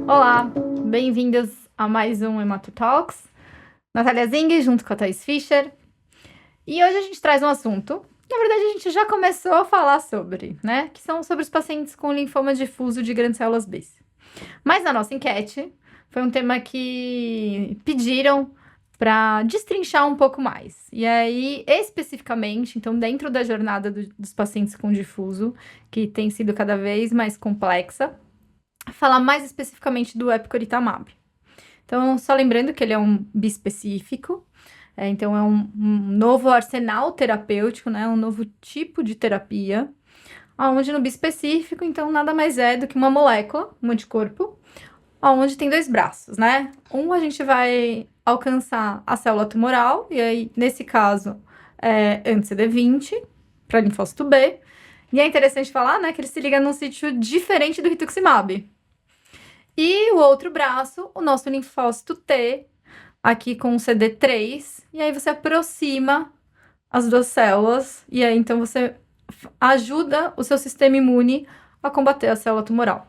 Olá, bem-vindos a mais um Hemato Talks. Natália Zing, junto com a Thaís Fischer. E hoje a gente traz um assunto, na verdade a gente já começou a falar sobre, né? Que são sobre os pacientes com linfoma difuso de grandes células B. Mas na nossa enquete, foi um tema que pediram para destrinchar um pouco mais. E aí, especificamente, então, dentro da jornada dos pacientes com difuso, que tem sido cada vez mais complexa, falar mais especificamente do epcoritamab. Então, só lembrando que ele é um bispecífico, então é um novo arsenal terapêutico, né? Um novo tipo de terapia, onde no bispecífico, então, nada mais é do que uma molécula, um anticorpo, onde tem dois braços, né? Um a gente vai alcançar a célula tumoral, e aí, nesse caso, é anti-CD20 para linfócito B. E é interessante falar, né, que ele se liga num sítio diferente do rituximab. E o outro braço, o nosso linfócito T, aqui com o CD3, e aí você aproxima as duas células, e aí então você ajuda o seu sistema imune a combater a célula tumoral.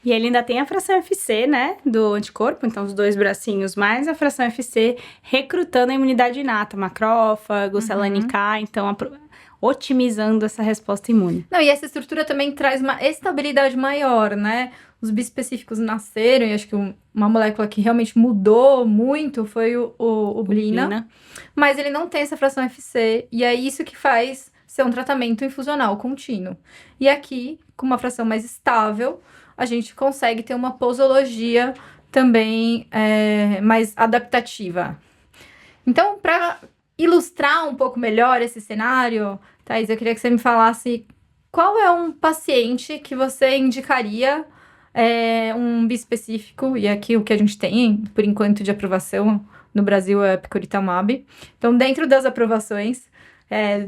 E ele ainda tem a fração FC, né, do anticorpo, então os dois bracinhos mais a fração FC, recrutando a imunidade inata, macrófago, célula NK, então otimizando essa resposta imune. Não, e essa estrutura também traz uma estabilidade maior, né? Os bispecíficos nasceram, e acho que uma molécula que realmente mudou muito foi o Blina. Mas ele não tem essa fração FC, e é isso que faz ser um tratamento infusional contínuo. E aqui, com uma fração mais estável, a gente consegue ter uma posologia também mais adaptativa. Então, para ilustrar um pouco melhor esse cenário, Thaís, eu queria que você me falasse qual é um paciente que você indicaria um bispecífico, e aqui o que a gente tem, por enquanto, de aprovação no Brasil é epcoritamab. Então, dentro das aprovações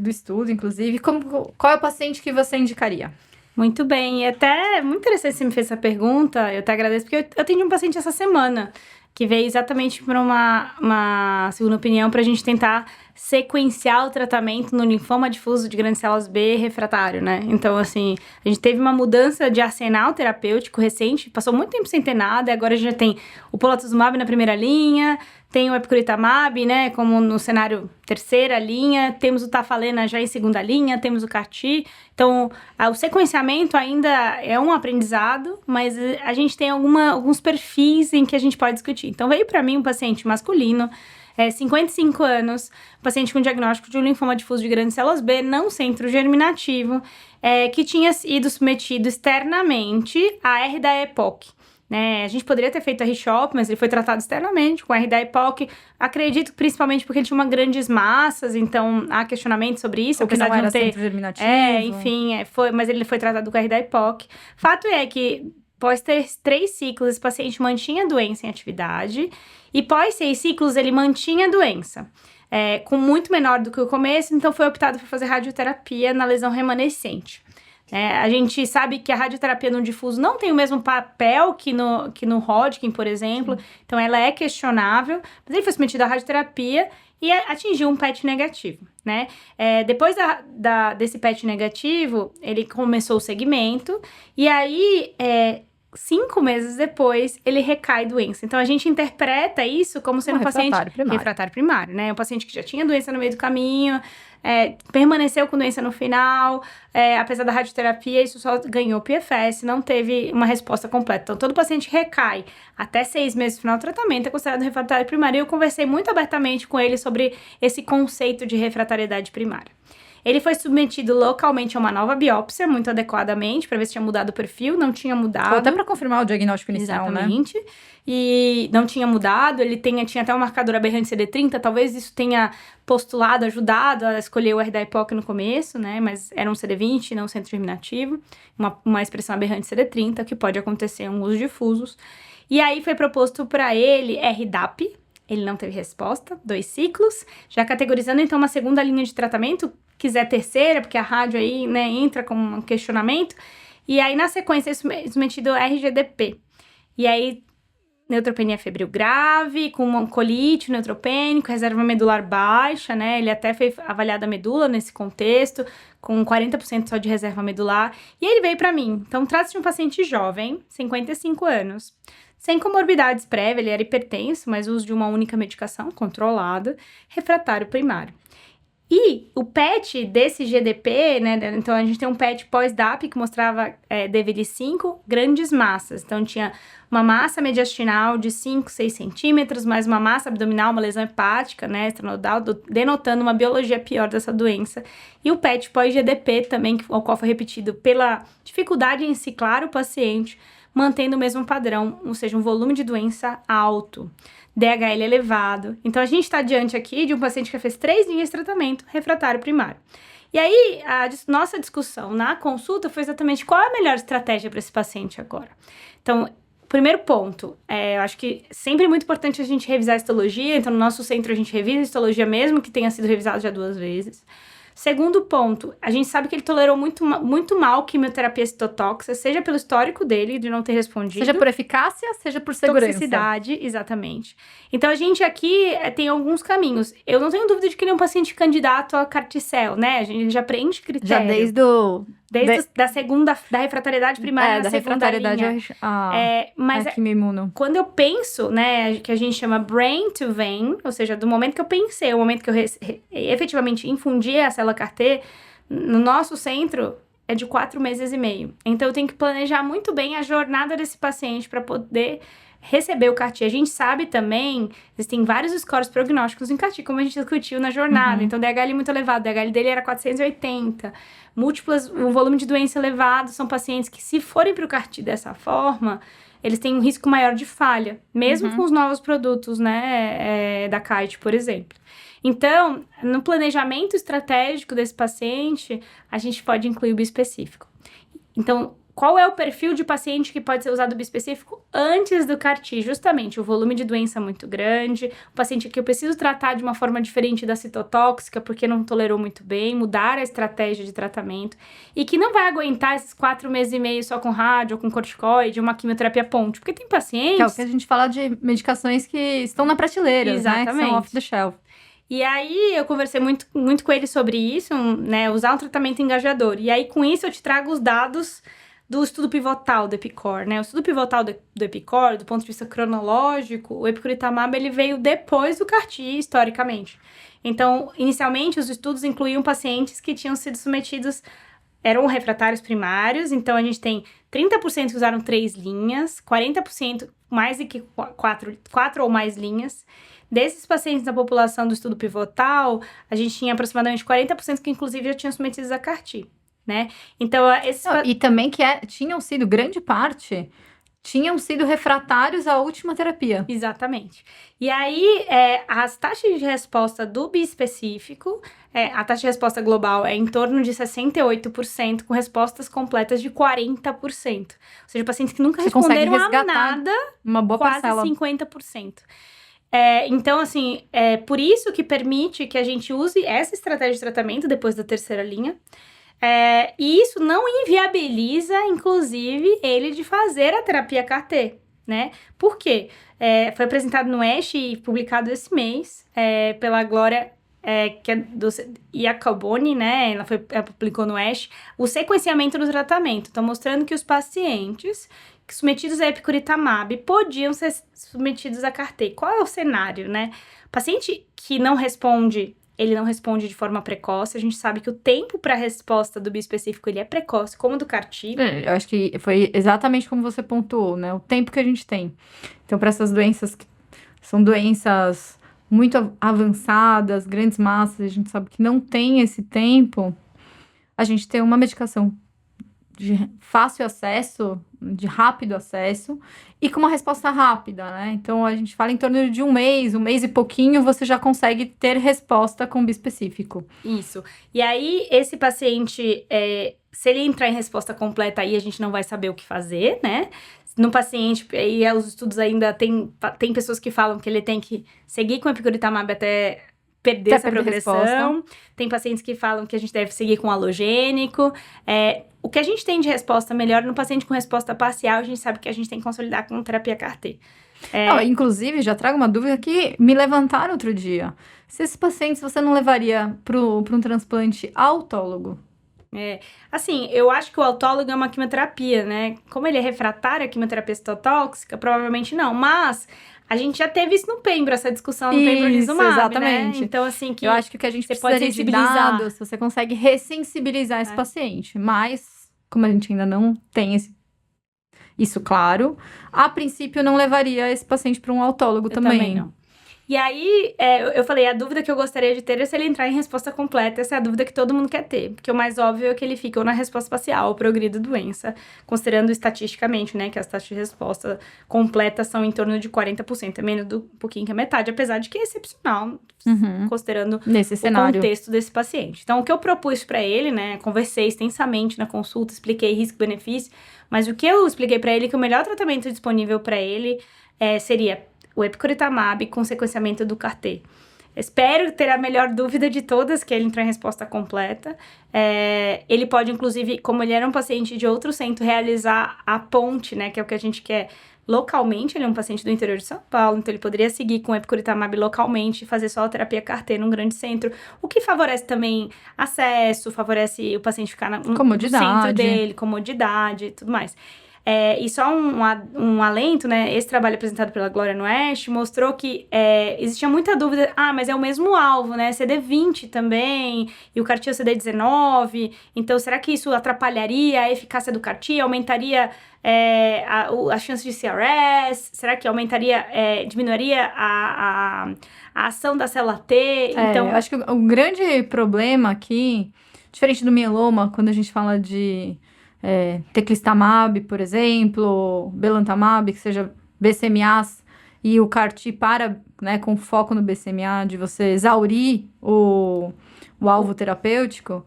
do estudo, inclusive, qual é o paciente que você indicaria? Muito bem, e até muito interessante você me fez essa pergunta, eu te agradeço, porque eu atendi um paciente essa semana, que veio exatamente para uma segunda opinião para a gente tentar sequenciar o tratamento no linfoma difuso de grandes células B refratário, né? Então, assim, a gente teve uma mudança de arsenal terapêutico recente, passou muito tempo sem ter nada, e agora a gente já tem o polatuzumab na primeira linha, tem o epcoritamab, né, como no cenário terceira linha, temos o tafalena já em segunda linha, temos o CAR-T. Então, o sequenciamento ainda é um aprendizado, mas a gente tem alguns perfis em que a gente pode discutir. Então, veio para mim um paciente masculino, 55 anos, paciente com diagnóstico de um linfoma difuso de grandes células B, não centro germinativo, que tinha sido submetido externamente à R da EPOC. Né? A gente poderia ter feito a RCHOP, mas ele foi tratado externamente com a R da EPOC. Acredito principalmente porque ele tinha grandes massas, então há questionamento sobre isso. Ou que não era centro germinativo. Enfim, mas ele foi tratado com a R da EPOC. Fato é que, após 3 ciclos, esse paciente mantinha a doença em atividade, e pós 6 ciclos, ele mantinha a doença. Com muito menor do que o começo, então foi optado por fazer radioterapia na lesão remanescente. A gente sabe que a radioterapia no difuso não tem o mesmo papel que no Hodgkin, por exemplo. Então, ela é questionável. Mas ele foi submetido à radioterapia e atingiu um PET negativo, né? Depois desse PET negativo, ele começou o segmento. E aí, 5 meses depois, ele recai doença. Então, a gente interpreta isso como sendo um paciente refratário primário, né? Um paciente que já tinha doença no meio do caminho, permaneceu com doença no final, apesar da radioterapia, isso só ganhou PFS, não teve uma resposta completa. Então, todo paciente recai até 6 meses do final do tratamento, é considerado refratário primário. E eu conversei muito abertamente com ele sobre esse conceito de refratariedade primária. Ele foi submetido localmente a uma nova biópsia, muito adequadamente, para ver se tinha mudado o perfil, não tinha mudado. Ou até para confirmar o diagnóstico inicial, exatamente, né? E não tinha mudado, ele tinha até um marcador aberrante CD30, talvez isso tenha postulado, ajudado a escolher o R da EPOC no começo, né, mas era um CD20, não um centro germinativo, uma expressão aberrante CD30, que pode acontecer em alguns difusos. E aí foi proposto para ele RDAP, ele não teve resposta, 2 ciclos, já categorizando então uma segunda linha de tratamento, quiser terceira, porque a rádio aí, né, entra com um questionamento, e aí na sequência submetido RGDP. E aí, neutropenia febril grave, com uma colite neutropênico, reserva medular baixa, né, ele até foi avaliado a medula nesse contexto, com 40% só de reserva medular, e ele veio para mim. Então, trata-se de um paciente jovem, 55 anos, sem comorbidades prévias, ele era hipertenso, mas uso de uma única medicação controlada, refratário primário. E o PET desse GDP, né, então a gente tem um PET pós-DAP que mostrava DVD5, grandes massas. Então tinha uma massa mediastinal de 5, 6 centímetros, mais uma massa abdominal, uma lesão hepática, né, extranodal, denotando uma biologia pior dessa doença. E o PET pós-GDP também, o qual foi repetido pela dificuldade em ciclar o paciente, mantendo o mesmo padrão, ou seja, um volume de doença alto. DHL elevado. Então, a gente está diante aqui de um paciente que fez 3 linhas de tratamento refratário primário. E aí, a nossa discussão na consulta foi exatamente qual é a melhor estratégia para esse paciente agora. Então, primeiro ponto, eu acho que sempre é muito importante a gente revisar a histologia. Então, no nosso centro, a gente revisa a histologia mesmo que tenha sido revisado já 2 vezes. Segundo ponto, a gente sabe que ele tolerou muito mal quimioterapia citotóxica, seja pelo histórico dele, de não ter respondido. Seja por eficácia, seja por segurança. Toxicidade, exatamente. Então, a gente aqui tem alguns caminhos. Eu não tenho dúvida de que ele é um paciente candidato a carticel, né? A gente já aprende critério. Já desde da segunda, da refratariedade primária da segunda refratariedade linha. Mas quimioimuno. quando eu penso, né, que a gente chama brain to vein, ou seja, do momento que eu pensei, o momento que eu efetivamente infundi a célula CAR-T, no nosso centro é de 4 meses e meio. Então, eu tenho que planejar muito bem a jornada desse paciente para poder receber o CAR-T. A gente sabe também, existem vários scores prognósticos em CAR-T, como a gente discutiu na jornada. Então, DHL muito elevado, DHL dele era 480. Múltiplas, um volume de doença elevado, são pacientes que, se forem para o CAR-T dessa forma, eles têm um risco maior de falha, mesmo com os novos produtos, né, da Kite, por exemplo. Então, no planejamento estratégico desse paciente, a gente pode incluir o bispecífico. Então, qual é o perfil de paciente que pode ser usado bispecífico antes do CAR-T? Justamente, o volume de doença muito grande, o paciente que eu preciso tratar de uma forma diferente da citotóxica, porque não tolerou muito bem, mudar a estratégia de tratamento, e que não vai aguentar esses 4 meses e meio só com rádio, ou com corticoide, uma quimioterapia ponte, porque tem pacientes... Que é o que a gente fala de medicações que estão na prateleira, exatamente, né? Que são off the shelf. E aí, eu conversei muito com ele sobre isso, né? Usar um tratamento engajador. E aí, com isso, eu te trago os dados do estudo pivotal do EPICOR, né? O estudo pivotal do EPICOR, do ponto de vista cronológico, o epcoritamab, ele veio depois do CAR-T, historicamente. Então, inicialmente, os estudos incluíam pacientes que tinham sido submetidos, eram refratários primários, então a gente tem 30% que usaram 3 linhas, 40% mais do que 4 ou mais linhas. Desses pacientes da população do estudo pivotal, a gente tinha aproximadamente 40% que, inclusive, já tinham submetidos a CAR-T, né? Então, E também que tinham sido, grande parte, tinham sido refratários à última terapia. Exatamente. E aí, as taxas de resposta do bispecífico, a taxa de resposta global é em torno de 68%, com respostas completas de 40%. Ou seja, pacientes que nunca responderam a nada, uma boa quase parcela. 50%. Então, assim, por isso que permite que a gente use essa estratégia de tratamento depois da 3ª linha. E isso não inviabiliza, inclusive, ele de fazer a terapia CAR-T, né? Por quê? Foi apresentado no ASH e publicado esse mês pela Glória que é do Iacoboni, né? Ela publicou no ASH o sequenciamento do tratamento. Então, mostrando que os pacientes submetidos a epcoritamab podiam ser submetidos a CAR-T. Qual é o cenário, né? Paciente que não responde, ele não responde de forma precoce. A gente sabe que o tempo para a resposta do bispecífico ele é precoce, como o do CAR-T. Eu acho que foi exatamente como você pontuou, né? O tempo que a gente tem. Então, para essas doenças que são doenças muito avançadas, grandes massas, a gente sabe que não tem esse tempo, a gente tem uma medicação de fácil acesso, de rápido acesso, e com uma resposta rápida, né? Então, a gente fala em torno de um mês e pouquinho, você já consegue ter resposta com bispecífico. Isso. E aí, esse paciente, se ele entrar em resposta completa, aí a gente não vai saber o que fazer, né? No paciente, e os estudos ainda tem pessoas que falam que ele tem que seguir com epcoritamab até perder essa progressão. Tem pacientes que falam que a gente deve seguir com halogênico. O que a gente tem de resposta melhor no paciente com resposta parcial, a gente sabe que a gente tem que consolidar com terapia CAR-T. Inclusive, já trago uma dúvida que me levantaram outro dia. Se esses pacientes você não levaria para um transplante autólogo? Assim, eu acho que o autólogo é uma quimioterapia, né? Como ele é refratário à quimioterapia citotóxica, provavelmente não. Mas a gente já teve isso no Pembro, essa discussão no pembrolizumab, exatamente. né? Então, assim, que Eu acho que o que a gente você pode precisaria de sensibilizar. dados, você consegue ressensibilizar esse paciente. Mas, como a gente ainda não tem isso claro, a princípio não levaria esse paciente para um autólogo Eu também. também não. E aí, eu falei, a dúvida que eu gostaria de ter é se ele entrar em resposta completa. Essa é a dúvida que todo mundo quer ter. Porque o mais óbvio é que ele fica ou na resposta parcial ou progride a doença, considerando estatisticamente, né, que as taxas de resposta completa são em torno de 40%, é menos do um pouquinho que a metade, apesar de que é excepcional, considerando Nesse o cenário. contexto desse paciente. Então, o que eu propus para ele, né, conversei extensamente na consulta, expliquei risco-benefício, mas o que eu expliquei para ele é que o melhor tratamento disponível para ele seria o epcoritamab com sequenciamento do CAR-T. Espero ter a melhor dúvida de todas, que ele entrou em resposta completa. Ele pode, inclusive, como ele era um paciente de outro centro, realizar a ponte, né, que é o que a gente quer localmente. Ele é um paciente do interior de São Paulo, então ele poderia seguir com o epcoritamab localmente e fazer só a terapia CAR-T num grande centro, o que favorece também acesso, favorece o paciente ficar no centro dele, comodidade e tudo mais. E só um alento, né? Esse trabalho apresentado pela Glória Noeste mostrou que existia muita dúvida. Mas é o mesmo alvo, né? CD20 também, e o CAR-T é o CD19. Então, será que isso atrapalharia a eficácia do CAR-T? Aumentaria a chance de CRS? Será que diminuiria a ação da célula T? Então, eu acho que o grande problema aqui, diferente do mieloma, quando a gente fala de teclistamab, por exemplo, belantamab, que seja BCMAs, e o CAR-T para, né, com foco no BCMA, de você exaurir o alvo terapêutico.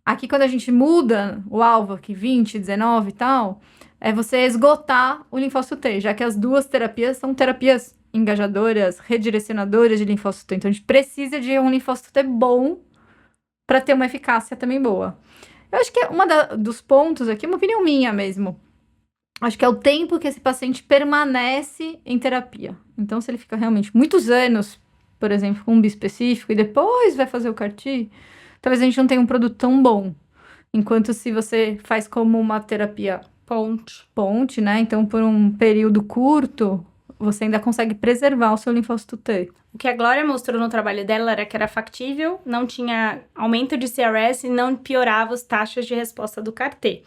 Aqui, quando a gente muda o alvo, aqui 20, 19 e tal, é você esgotar o linfócito T, já que as duas terapias são terapias engajadoras, redirecionadoras de linfócito T. Então, a gente precisa de um linfócito T bom para ter uma eficácia também boa. Eu acho que dos pontos aqui, uma opinião minha mesmo. Acho que é o tempo que esse paciente permanece em terapia. Então, se ele fica realmente muitos anos, por exemplo, com um bispecífico, e depois vai fazer o CAR-T, talvez a gente não tenha um produto tão bom. Enquanto se você faz como uma terapia ponte, né? Então, por um período curto, você ainda consegue preservar o seu linfócito T. O que a Glória mostrou no trabalho dela era que era factível, não tinha aumento de CRS e não piorava as taxas de resposta do CAR-T.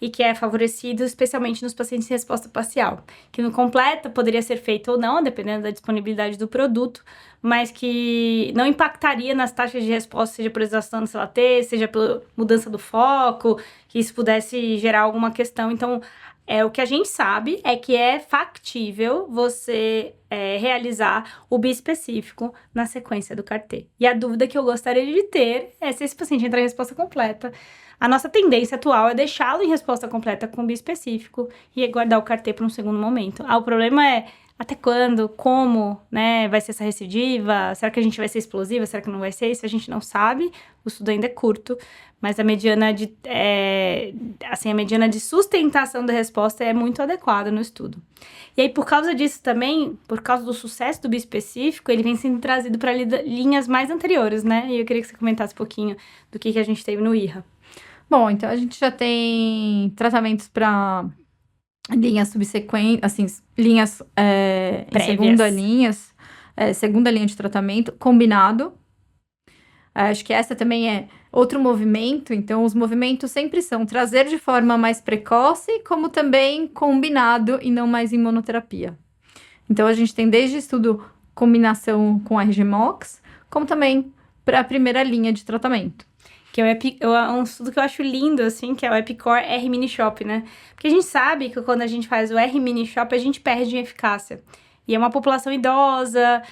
E que é favorecido especialmente nos pacientes de resposta parcial. Que no completo poderia ser feito ou não, dependendo da disponibilidade do produto, mas que não impactaria nas taxas de resposta, seja por exaustão da célula T, seja pela mudança do foco, que isso pudesse gerar alguma questão. Então, o que a gente sabe é que é factível você realizar o bispecífico na sequência do CAR-T. E a dúvida que eu gostaria de ter é se esse paciente entrar em resposta completa. A nossa tendência atual é deixá-lo em resposta completa com bispecífico e guardar o CAR-T para um segundo momento. O problema é até quando, como, né, vai ser essa recidiva? Será que a gente vai ser explosiva? Será que não vai ser? Isso a gente não sabe. O estudo ainda é curto, mas a mediana de sustentação da resposta é muito adequada no estudo. E aí, por causa disso também, por causa do sucesso do bispecífico, ele vem sendo trazido para linhas mais anteriores, né? E eu queria que você comentasse um pouquinho do que a gente teve no IRRA. Bom, então a gente já tem tratamentos para linhas subsequentes, assim, linhas em segunda linha de tratamento combinado. Acho que essa também é outro movimento. Então, os movimentos sempre são trazer de forma mais precoce, como também combinado e não mais em monoterapia. Então, a gente tem desde estudo combinação com RGMOX, como também para a primeira linha de tratamento. Que é um estudo que eu acho lindo, assim, que é o EpiCore R-Mini-Shop, né? Porque a gente sabe que quando a gente faz o R-Mini-Shop, a gente perde em eficácia. E é uma população idosa,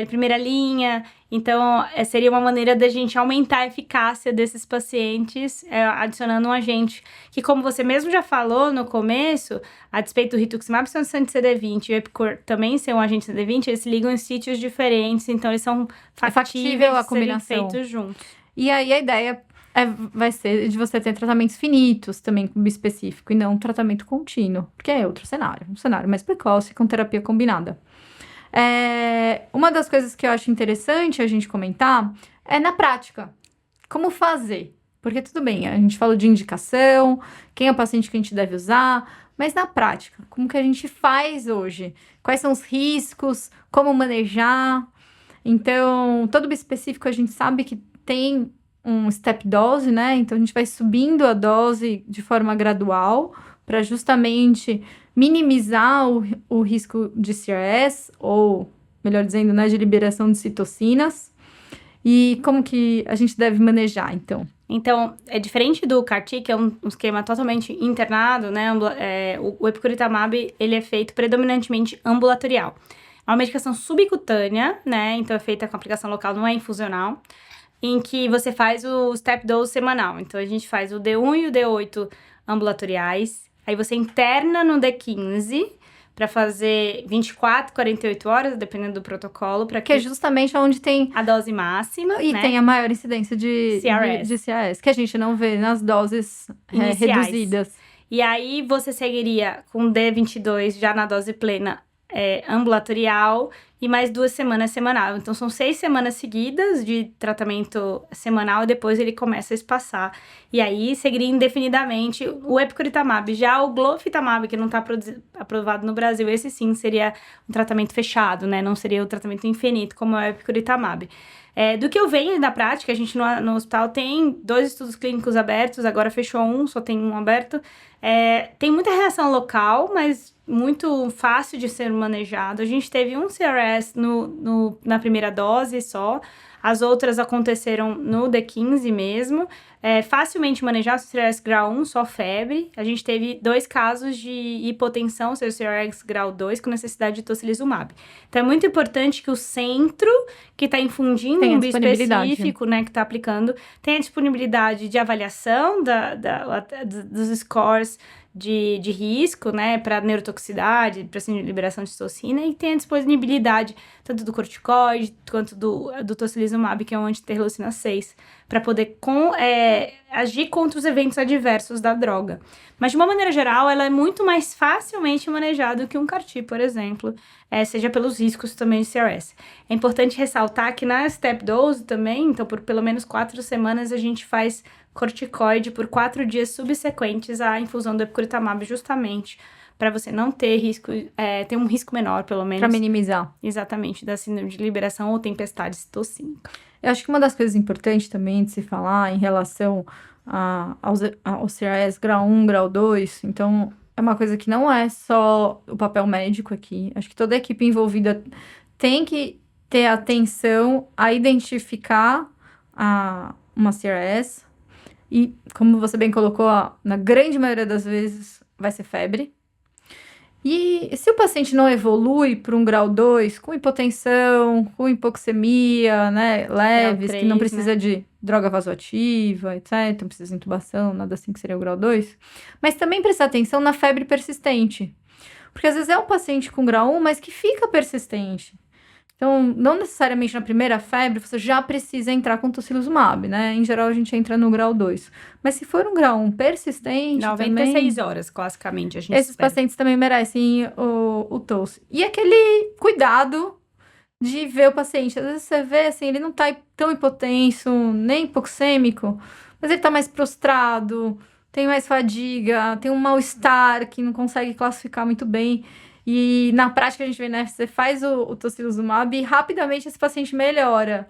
primeira linha, então seria uma maneira da gente aumentar a eficácia desses pacientes, adicionando um agente. Que, como você mesmo já falou no começo, a despeito do rituximab ser um anti-CD20 e o EpiCore também ser um agente CD20, eles se ligam em sítios diferentes, então eles são factíveis a de serem combinação. feitos juntos. E aí a ideia vai ser de você ter tratamentos finitos também com bispecífico e não um tratamento contínuo, porque é outro cenário, um cenário mais precoce com terapia combinada. Uma das coisas que eu acho interessante a gente comentar é na prática, como fazer, Porque tudo bem, a gente falou de indicação, quem é o paciente que a gente deve usar, mas na prática, como que a gente faz hoje? Quais são os riscos? Como manejar? Então, todo específico a gente sabe que tem um step dose, né? Então, a gente vai subindo a dose de forma gradual para justamente minimizar o risco de CRS, ou, melhor dizendo, né, de liberação de citocinas. E como que a gente deve manejar, então? Então, é diferente do CAR-T, que é um esquema totalmente internado, né? O epcoritamab, ele é feito predominantemente ambulatorial. É uma medicação subcutânea, né? Então, é feita com aplicação local, não é infusional, em que você faz o step dose semanal. Então, a gente faz o D1 e o D8 ambulatoriais, aí você interna no D15 para fazer 24, 48 horas, dependendo do protocolo, para Que é justamente onde tem a dose máxima, e né? tem a maior incidência de CRS. de CRS, que a gente não vê nas doses Iniciais. reduzidas. E aí você seguiria com D22 já na dose plena ambulatorial e mais 2 semanas semanal. Então, são 6 semanas seguidas de tratamento semanal e depois ele começa a espaçar. E aí, seguiria indefinidamente o epcoritamab. Já o glofitamab, que não está aprovado no Brasil, esse sim seria um tratamento fechado, né? Não seria o tratamento infinito, como é o epcoritamab. Do que eu venho da prática, a gente no hospital tem 2 estudos clínicos abertos, agora fechou um, só tem um aberto. Tem muita reação local, mas muito fácil de ser manejado. A gente teve um CRS na primeira dose só, as outras aconteceram no D15 mesmo. Facilmente manejável, CRS grau 1, só febre. A gente teve 2 casos de hipotensão, seu CRS grau 2, com necessidade de tocilizumab. Então, é muito importante que o centro que está infundindo Tem a um disponibilidade. específico, né, que está aplicando, tenha disponibilidade de avaliação dos scores de risco, né, para neurotoxicidade, para liberação de citocina, e tem a disponibilidade tanto do corticoide quanto do tocilizumab, que é um anti-interleucina 6, para poder agir contra os eventos adversos da droga. Mas, de uma maneira geral, ela é muito mais facilmente manejada que um CAR-T, por exemplo, seja pelos riscos também de CRS. É importante ressaltar que na step dose também, então por pelo menos 4 semanas, a gente faz corticoide por 4 dias subsequentes à infusão do epcoritamab, justamente para você não ter risco, ter um risco menor, pelo menos. Para minimizar. Exatamente, da síndrome de liberação ou tempestade citocínica. Eu acho que uma das coisas importantes também de se falar em relação ao CRS grau 1, grau 2, então é uma coisa que não é só o papel médico aqui. Acho que toda a equipe envolvida tem que ter atenção a identificar uma CRS. E, como você bem colocou, na grande maioria das vezes vai ser febre. E se o paciente não evolui para um grau 2, com hipotensão, com hipoxemia, né, leves, Grau que não 3, precisa de droga vasoativa, etc., não precisa de intubação, nada assim que seria o grau 2. Mas também prestar atenção na febre persistente. Porque às vezes é um paciente com grau 1, mas que fica persistente. Então, não necessariamente na primeira febre você já precisa entrar com tocilizumab, né? Em geral, a gente entra no grau 2. Mas se for um grau 1 persistente 96 também, horas, classicamente, a gente esses espera. pacientes também merecem o TOLS. E aquele cuidado de ver o paciente. Às vezes você vê, assim, ele não tá tão hipotenso, nem hipoxêmico, mas ele tá mais prostrado, tem mais fadiga, tem um mal-estar que não consegue classificar muito bem. E na prática a gente vê, né? Você faz o tocilizumab e rapidamente esse paciente melhora.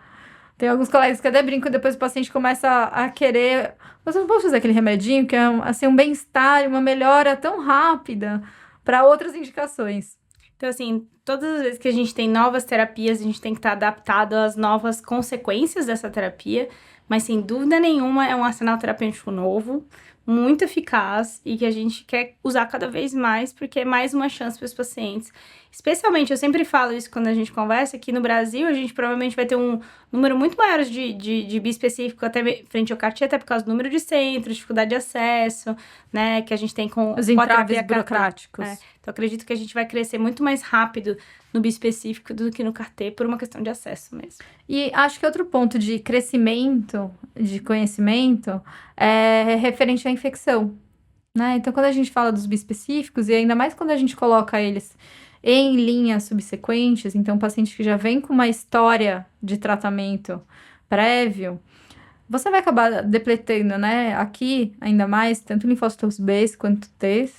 Tem alguns colegas que até brincam, depois o paciente começa a querer... Você não pode fazer aquele remedinho que é assim, um bem-estar, uma melhora tão rápida para outras indicações. Então, assim, todas as vezes que a gente tem novas terapias, a gente tem que estar adaptado às novas consequências dessa terapia, mas sem dúvida nenhuma é um arsenal terapêutico novo, muito eficaz e que a gente quer usar cada vez mais, porque é mais uma chance para os pacientes. Especialmente, eu sempre falo isso quando a gente conversa, que no Brasil a gente provavelmente vai ter um número muito maior de bispecífico, até frente ao CAR-T, até por causa do número de centros, dificuldade de acesso, né, que a gente tem com Os a entraves terapia burocráticos. Então, acredito que a gente vai crescer muito mais rápido no bispecífico do que no CAR-T, por uma questão de acesso mesmo. E acho que outro ponto de crescimento, de conhecimento, é referente à infecção, né? Então, quando a gente fala dos bispecíficos, e ainda mais quando a gente coloca eles em linhas subsequentes, então, paciente que já vem com uma história de tratamento prévio, você vai acabar depletando, né? Aqui, ainda mais, tanto linfócitos B quanto T.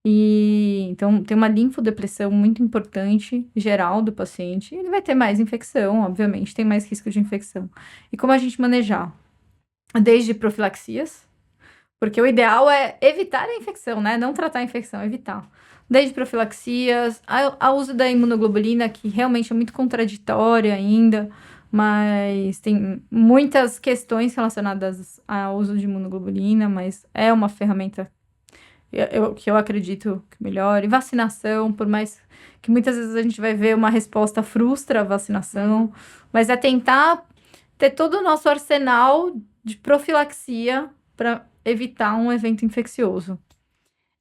E então tem uma linfodepressão muito importante, geral do paciente. Ele vai ter mais infecção, obviamente, tem mais risco de infecção. E como a gente manejar? Desde profilaxias, porque o ideal é evitar a infecção, né? Não tratar a infecção, evitar. Desde profilaxias, ao uso da imunoglobulina, que realmente é muito contraditória ainda, mas tem muitas questões relacionadas ao uso de imunoglobulina, mas é uma ferramenta que eu acredito que melhore. Vacinação, por mais que muitas vezes a gente vai ver uma resposta frustra a vacinação, mas é tentar ter todo o nosso arsenal de profilaxia para evitar um evento infeccioso.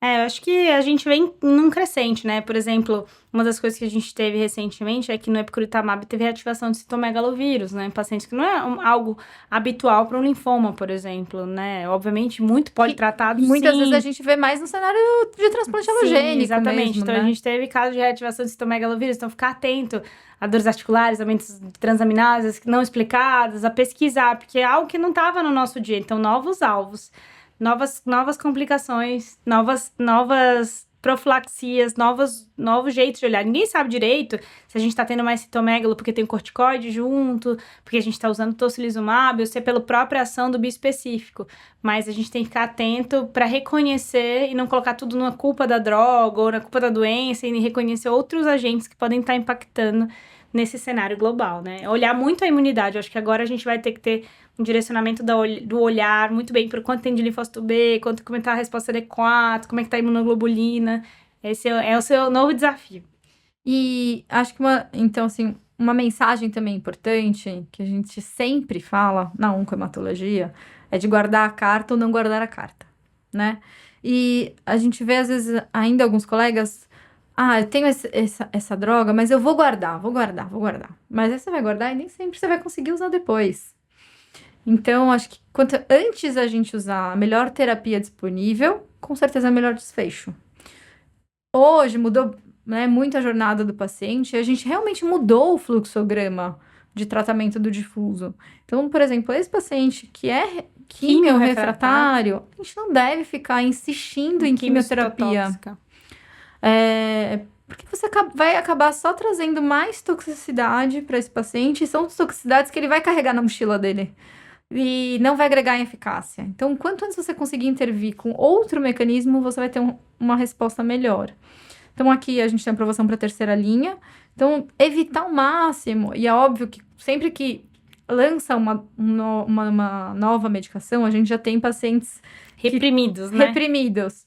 Eu acho que a gente vem num crescente, né? Por exemplo, uma das coisas que a gente teve recentemente é que no epcoritamab teve reativação de citomegalovírus, né? Em pacientes que não é algo habitual para um linfoma, por exemplo, né? Obviamente, muito politratado, sim. Muitas vezes a gente vê mais no cenário de transplante alogênico. Sim, exatamente. Mesmo, então, né? a gente teve casos de reativação de citomegalovírus, então ficar atento a dores articulares, aumentos de transaminases não explicadas, a pesquisar, porque é algo que não estava no nosso dia. Então, novos alvos. Novas complicações, novas profilaxias, novos jeitos de olhar. Ninguém sabe direito se a gente tá tendo mais citomegalo porque tem corticoide junto, porque a gente tá usando tocilizumab, ou se é pela própria ação do bispecífico. Mas a gente tem que ficar atento para reconhecer e não colocar tudo na culpa da droga ou na culpa da doença e reconhecer outros agentes que podem estar impactando nesse cenário global, né? Olhar muito a imunidade. Eu acho que agora a gente vai ter que ter um direcionamento do olhar muito bem para quanto tem de linfócito B, como está a resposta D4, como é que tá a imunoglobulina. Esse é o seu novo desafio. E acho que uma mensagem também importante, que a gente sempre fala na oncohematologia, é de guardar a carta ou não guardar a carta, né? E a gente vê, às vezes, ainda alguns colegas... eu tenho essa droga, mas eu vou guardar. Mas aí você vai guardar e nem sempre você vai conseguir usar depois. Então, acho que quanto antes a gente usar a melhor terapia disponível, com certeza é melhor desfecho. Hoje mudou, né, muito a jornada do paciente e a gente realmente mudou o fluxograma de tratamento do difuso. Então, por exemplo, esse paciente que é quimio-refratário, a gente não deve ficar insistindo em quimioterapia. Porque você vai acabar só trazendo mais toxicidade para esse paciente, e são toxicidades que ele vai carregar na mochila dele e não vai agregar em eficácia. Então, quanto antes você conseguir intervir com outro mecanismo, você vai ter uma resposta melhor. Então, aqui a gente tem aprovação para terceira linha. Então, evitar ao máximo, e é óbvio que sempre que lança uma nova medicação, a gente já tem pacientes reprimidos, né? Reprimidos.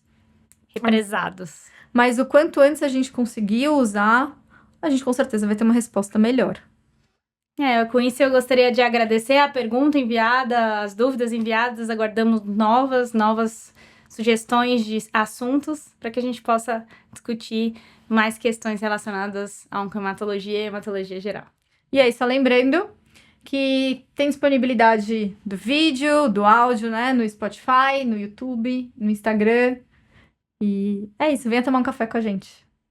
Represados. Mas o quanto antes a gente conseguir usar, a gente com certeza vai ter uma resposta melhor. Com isso eu gostaria de agradecer a pergunta enviada, as dúvidas enviadas, aguardamos novas sugestões de assuntos para que a gente possa discutir mais questões relacionadas à oncohematologia e hematologia geral. E aí, só lembrando que tem disponibilidade do vídeo, do áudio, né, no Spotify, no YouTube, no Instagram. E é isso, venha tomar um café com a gente.